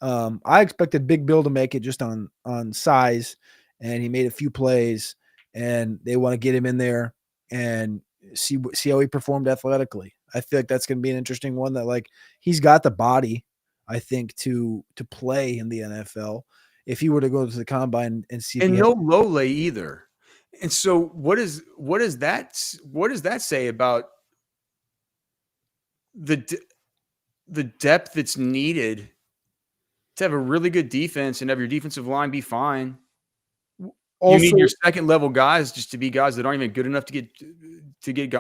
I expected Big Bill to make it just on size, and he made a few plays, and they want to get him in there and see how he performed athletically. I feel like that's going to be an interesting one. That like he's got the body, I think, to play in the NFL. If he were to go to the combine and see, and no low lay either. And so, what does that say about the depth that's needed to have a really good defense and have your defensive line be fine? Also, you need your second level guys just to be guys that aren't even good enough to get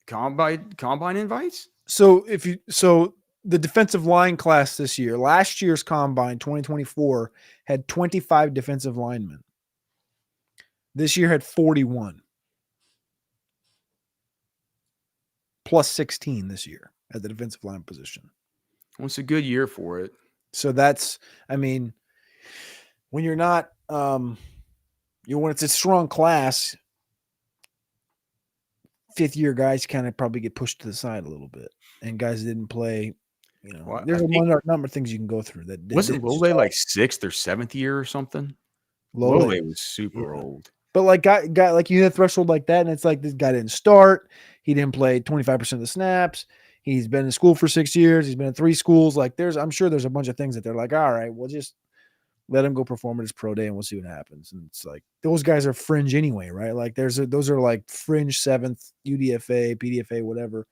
combine invites. So the defensive line class this year, last year's combine 2024 had 25 defensive linemen. This year had 41. Plus 16 this year at the defensive line position. Well, it's a good year for it. So that's, I mean, when you're not, when it's a strong class, fifth year guys kind of probably get pushed to the side a little bit, and guys that didn't play. Well, there's a number of things you can go through. That wasn't Lole like 6th or 7th year or something. Lole was super old. But like guy like you hit a threshold like that, and it's like this guy didn't start. He didn't play 25% of the snaps. He's been in school for 6 years. He's been in 3 schools. Like I'm sure there's a bunch of things that they're like, all right, we'll just let him go perform at his pro day and we'll see what happens. And it's like those guys are fringe anyway, right? Like those are like fringe 7th, UDFA, PDFA, whatever.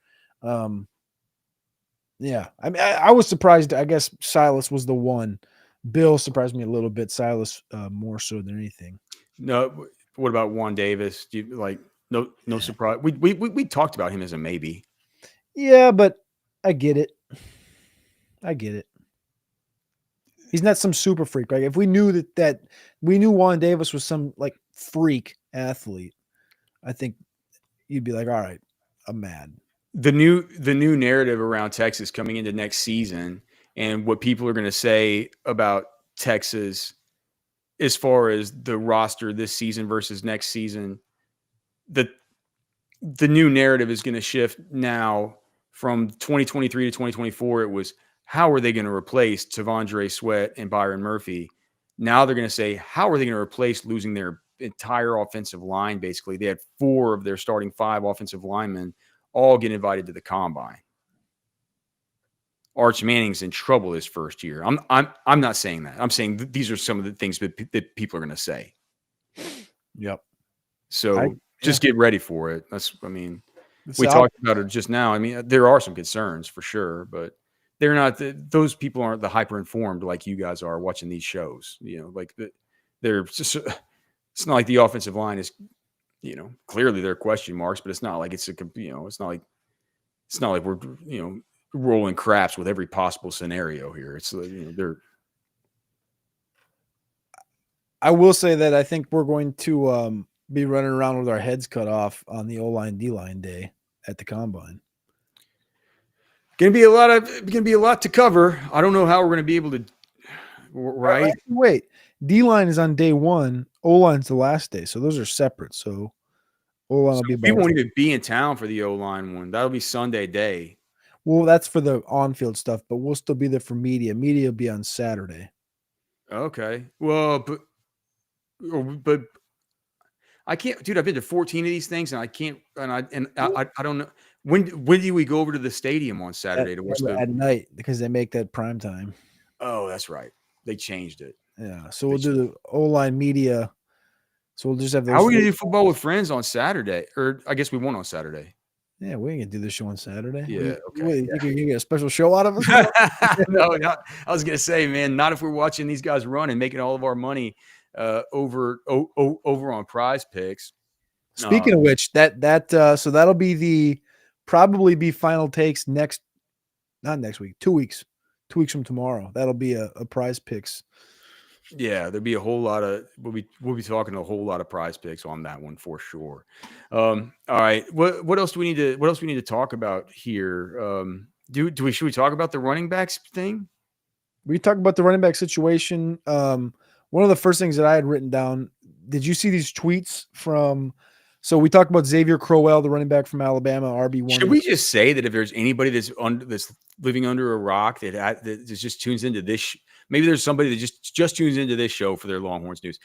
Yeah. I mean, I was surprised. I guess Silas was the one. Bill surprised me a little bit. Silas more so than anything. No. What about Juan Davis? Do you like no surprise? We talked about him as a maybe. Yeah, but I get it. He's not some super freak. Like if we knew that we knew Juan Davis was some like freak athlete, I think you'd be like, all right, I'm mad. The new narrative around Texas coming into next season and what people are going to say about Texas as far as the roster this season versus next season, the new narrative is going to shift now from 2023 to 2024. It was, how are they going to replace Tavondre Sweat and Byron Murphy? Now they're going to say, how are they going to replace losing their entire offensive line? Basically, they had 4 of their starting 5 offensive linemen all get invited to the combine. Arch Manning's in trouble his first year. I'm not saying that. I'm saying these are some of the things that people are going to say. Yep. So just get ready for it. We talked about it just now. I mean, there are some concerns for sure, but they're not. Those people aren't the hyper informed like you guys are watching these shows. Like they're just. It's not like the offensive line is, clearly there are question marks, but it's not like it's not like we're rolling craps with every possible scenario here. It's they're. I will say that I think we're going to be running around with our heads cut off on the O-line D-line day at the combine. Gonna be a lot to cover. I don't know how we're gonna be able to. Right? Wait, D-line is on day 1. O-line's the last day, so those are separate. So O-line will be. We won't even be in town for the O-line one. That'll be Sunday day. Well, that's for the on-field stuff, but we'll still be there for media. Media will be on Saturday. Okay. Well, but I can't, dude. I've been to 14 of these things, and I can't. I don't know when do we go over to the stadium on At, Saturday to watch the? at night because they make that prime time. Oh, that's right. They changed it. Yeah. So They we'll do changed. the O-line media. So we'll just have How those are we gonna three. do football with friends on Saturday? Or I guess we won't on Saturday. Yeah, we ain't gonna do this show on Saturday. Yeah. Okay. You think you're gonna get a special show out of us? No, I was gonna say, man, not if we're watching these guys run and making all of our money over on Prize Picks. Speaking of which, so that'll be probably be final takes not next week, 2 weeks. 2 weeks from tomorrow. That'll be a prize picks. Yeah, there'll be a whole lot of we'll be talking a whole lot of Prize Picks on that one for sure. All right, what else do we need to talk about here? Should we talk about the running backs thing? We talked about the running back situation. One of the first things that I had written down, did you see these tweets from? So we talked about Xavier Crowell, the running back from Alabama, RB1. Should we just say that if there's anybody that's living under a rock that just tunes into this, maybe there's somebody that just tunes into this show for their Longhorns news.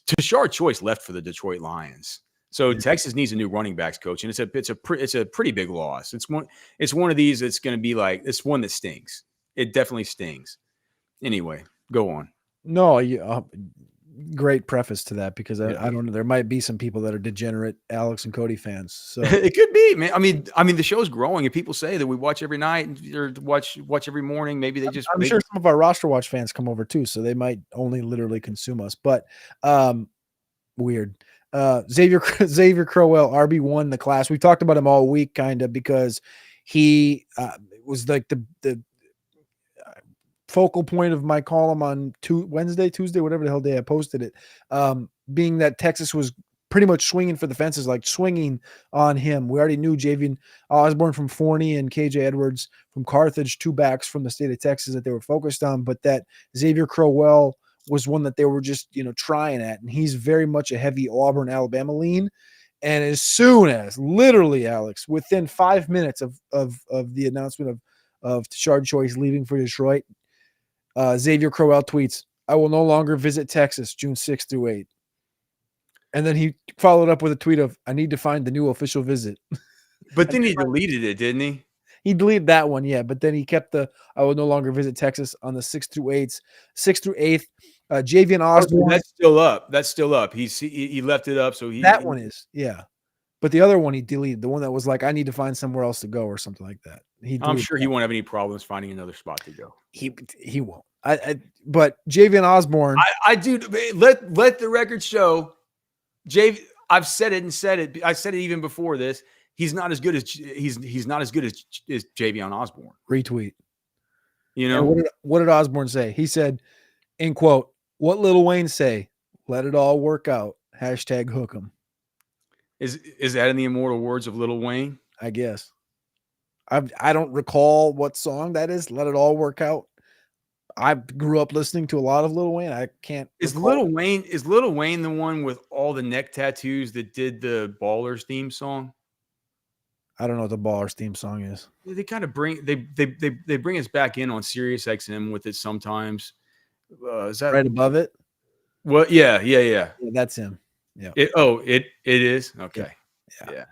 Tashard Choice left for the Detroit Lions, so Yeah. Texas needs a new running backs coach, and it's a pretty big loss. It's one of these that's going to be like it's one that stings. It definitely stings. Anyway, go on. No, great preface to that because Yeah. I don't know. There might be some people that are degenerate Alex and Cody fans. So It could be, man. I mean, the show's growing, and people say that we watch every night or watch every morning. Maybe they just I'm sure some of our roster watch fans come over too, so they might only literally consume us. But weird. Xavier Crowell, RB1 the class. We talked about him all week, kind of because he was like the focal point of my column on Tuesday, whatever the hell day I posted it. Being that Texas was pretty much swinging for the fences, like swinging on him. We already knew Javian Osborne from Forney and KJ Edwards from Carthage, two backs from the state of Texas that they were focused on, but that Xavier Crowell was one that they were just, trying at. And he's very much a heavy Auburn, Alabama lean. And as soon as literally, Alex, within 5 minutes of the announcement of Tashard Choice leaving for Detroit, Xavier Crowell tweets, "I will no longer visit Texas June 6th through 8th." And then he followed up with a tweet of, "I need to find the new official visit." But then he deleted it, didn't he? He deleted that one, yeah. But then he kept "I will no longer visit Texas" on the 6th through 8th. 6th through 8th. Javian Osborne. That's still up. That's still up. He left it up. So that one is, yeah. But the other one he deleted, the one that was like, "I need to find somewhere else to go" or something like that. I'm sure he won't have any problems finding another spot to go. He won't. But Javian Osborne, I do let the record show. I've said it. I said it even before this. He's not as good as he's not as good as Javion Osborne. retweet. And what did Osborne say? He said, in quote, "What Lil Wayne say? Let it all work out. #hook 'em." Is that in the immortal words of Lil Wayne? I guess. I don't recall what song that is. Let it all work out. I grew up listening to a lot of Lil Wayne. I can't. Is Lil Wayne the one with all the neck tattoos that did the Ballers theme song? I don't know what the Ballers theme song is. They kind of bring they bring us back in on Sirius XM with it sometimes. Is that right above it? Well, yeah. Yeah, that's him. Yeah. It is okay. Yeah.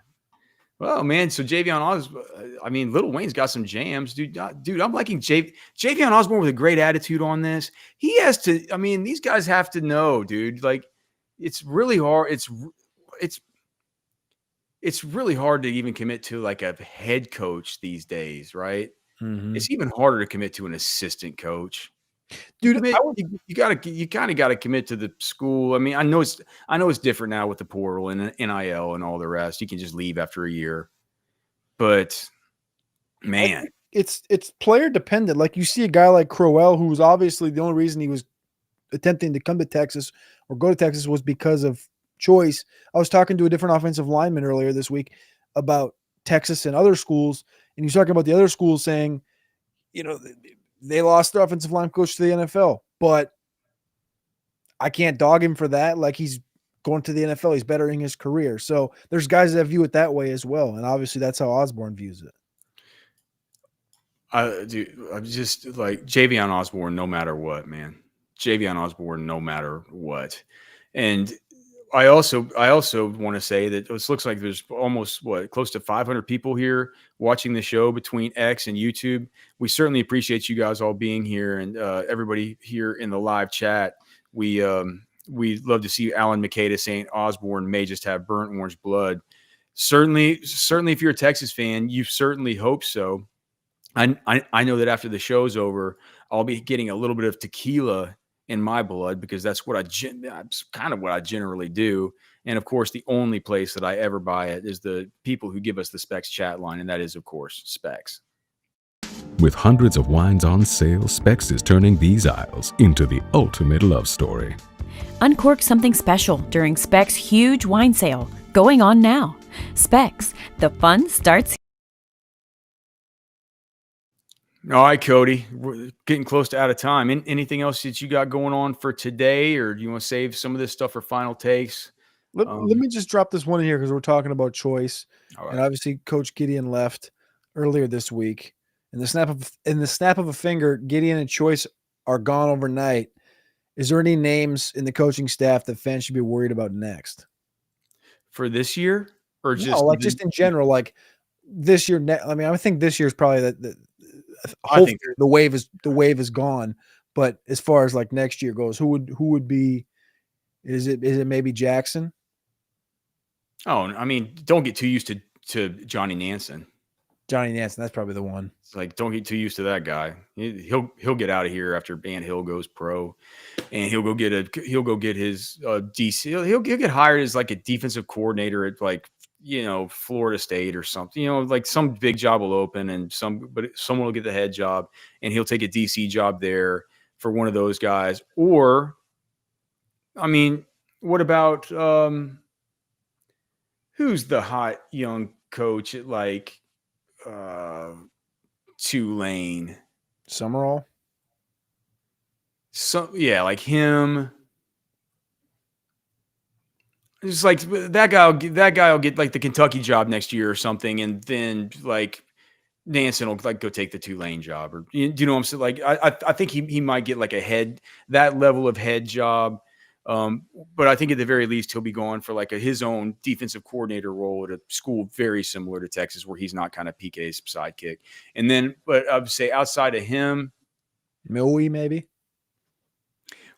Well, man, so Javion Osborne, I mean, Lil Wayne's got some jams, dude. I'm liking Javion Osborne with a great attitude on this. He has to. I mean, these guys have to know, dude. Like, it's really hard. It's really hard to even commit to like a head coach these days, right? Mm-hmm. It's even harder to commit to an assistant coach. Dude, you kind of gotta commit to the school. I mean, I know it's different now with the portal and NIL and all the rest. You can just leave after a year, but man, it's player dependent. Like you see a guy like Crowell, who's obviously the only reason he was attempting to come to Texas or go to Texas was because of choice. I was talking to a different offensive lineman earlier this week about Texas and other schools, and he's talking about the other schools saying, they lost their offensive line coach to the NFL, but I can't dog him for that. Like, he's going to the NFL. He's bettering his career. So there's guys that view it that way as well. And obviously that's how Osborne views it. I'm just like Javion Osborne, no matter what, man. Javion Osborne, no matter what. And I also want to say that it looks like there's almost close to 500 people here watching the show between X and YouTube. We certainly appreciate you guys all being here and everybody here in the live chat. We love to see Alan Makeda saying Osborne may just have burnt orange blood. Certainly, if you're a Texas fan, you certainly hope so. I know that after the show's over, I'll be getting a little bit of tequila in my blood because that's kind of what I generally do. And of course, the only place that I ever buy it is the people who give us the Specs chat line, and that is, of course, Specs. With hundreds of wines on sale, Specs is turning these aisles into the ultimate love story. Uncork something special during Specs' huge wine sale, going on now. Specs, the fun starts. All right, Cody, we're getting close to out of time. Anything else that you got going on for today, or do you want to save some of this stuff for final takes? Let me just drop this one in here because we're talking about choice, All and right. obviously Coach Gideon left earlier this week. In the snap of a finger, Gideon and Choice are gone overnight. Is there any names in the coaching staff that fans should be worried about next? For this year, or No, just like just in general, like this year. I mean, I think this year is probably the I think hopefully the wave is gone. But as far as like next year goes, who would be? Is it maybe Jackson? Oh, I mean, don't get too used to Johnny Nansen. Johnny Nansen, that's probably the one. It's like, don't get too used to that guy. He'll get out of here after Van Hill goes pro, and he'll go get his DC. He'll get hired as like a defensive coordinator at like Florida State or something. Like some big job will open, and someone will get the head job, and he'll take a DC job there for one of those guys. Or, I mean, what about who's the hot young coach at like Tulane? Summerall. So yeah, like him. It's like that guy will get like the Kentucky job next year or something, and then like Nansen will like go take the Tulane job, or do you know what I'm saying? Like I think he might get like that level of head job. But I think at the very least he'll be going for like his own defensive coordinator role at a school very similar to Texas, where he's not kind of PK's sidekick. And then, but I would say outside of him, Milwee maybe.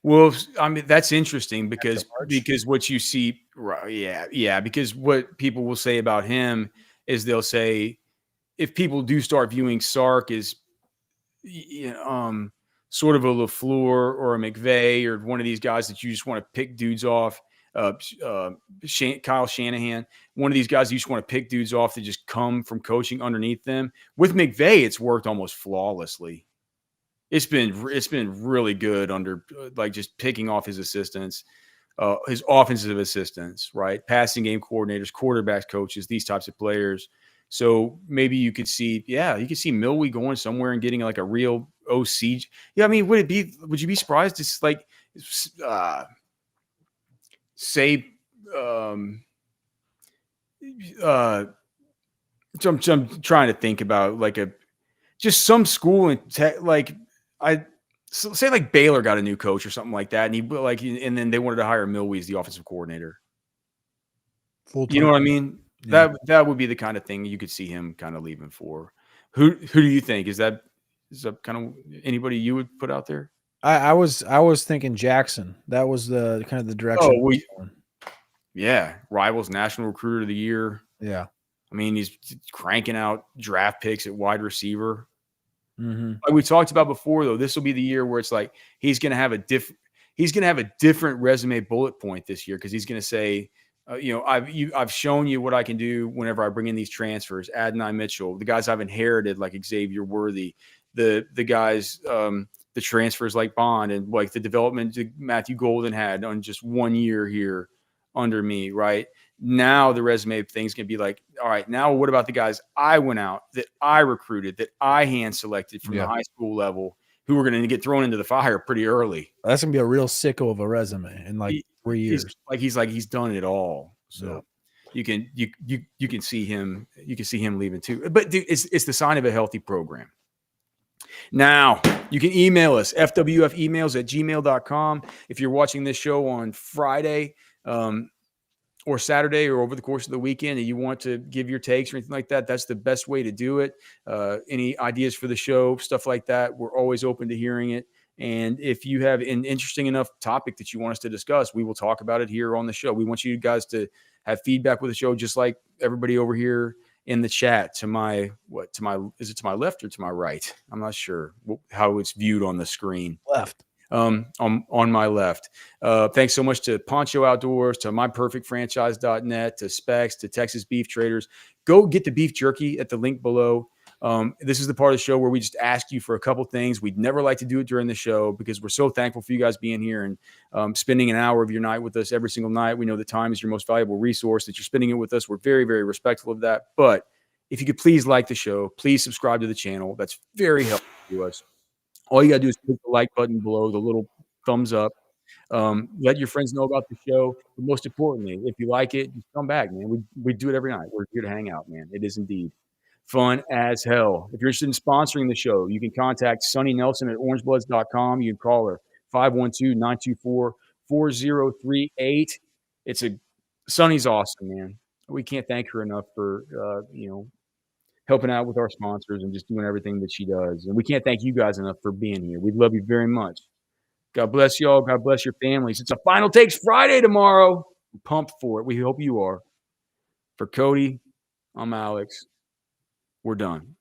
well, I mean that's interesting because March. what you see, yeah, because what people will say about him is they'll say if people do start viewing Sark as sort of a LaFleur or a McVay or one of these guys that you just want to pick dudes off, Kyle Shanahan, one of these guys you just want to pick dudes off that just come from coaching underneath them. With McVay, it's worked almost flawlessly. It's been really good under like just picking off his assistants, his offensive assistants, right? Passing game coordinators, quarterbacks, coaches, these types of players. So maybe you could see Milwee going somewhere and getting like a real OC. Yeah, I mean, would you be surprised to like say I'm trying to think about like just some school in like say like Baylor got a new coach or something like that, and then they wanted to hire Milwee as the offensive coordinator. Full-time. You know what I mean? Yeah. That would be the kind of thing you could see him kind of leaving for. Who do you think is that kind of anybody you would put out there? I was thinking Jackson. That was the kind of the direction. Yeah, Rivals National Recruiter of the Year. Yeah. I mean, he's cranking out draft picks at wide receiver. Mm-hmm. Like we talked about before, though, this will be the year where it's like he's going to have a different resume bullet point this year because he's going to say, I've shown you what I can do whenever I bring in these transfers. Adonai Mitchell, the guys I've inherited like Xavier Worthy, the guys, the transfers like Bond, and like the development that Matthew Golden had on just 1 year here under me, right? Now the resume thing's going to be like, all right, now what about the guys I went out, that I recruited, that I hand selected from the high school level, who are going to get thrown into the fire pretty early? That's going to be a real sicko of a resume in like 3 years. He's done it all. So you can see him leaving too. But dude, it's the sign of a healthy program. Now, you can email us, fwfemails@gmail.com. If you're watching this show on Friday or Saturday or over the course of the weekend and you want to give your takes or anything like that, that's the best way to do it. Any ideas for the show, stuff like that, we're always open to hearing it. And if you have an interesting enough topic that you want us to discuss, we will talk about it here on the show. We want you guys to have feedback with the show, just like everybody over here in the chat. Is it to my left or to my right? I'm not sure how it's viewed on the screen. Left. On my left. Thanks so much to Poncho Outdoors, to myperfectfranchise.net, to Specs, to Texas Beef Traders. Go get the beef jerky at the link below. This is the part of the show where we just ask you for a couple things. We'd never like to do it during the show because we're so thankful for you guys being here and spending an hour of your night with us every single night. We know that time is your most valuable resource, that you're spending it with us. We're very, very respectful of that. But if you could please like the show, please subscribe to the channel. That's very helpful to us. All you got to do is click the like button below, the little thumbs up. Let your friends know about the show. But most importantly, if you like it, just come back, man. We do it every night. We're here to hang out, man. It is indeed fun as hell. If you're interested in sponsoring the show, you can contact Sunny Nelson at orangebloods.com. You can call her 512-924-4038. Sunny's awesome, man. We can't thank her enough for, helping out with our sponsors and just doing everything that she does. And we can't thank you guys enough for being here. We love you very much. God bless y'all. God bless your families. It's a Final Takes Friday tomorrow. I'm pumped for it. We hope you are. For Cody, I'm Alex. We're done.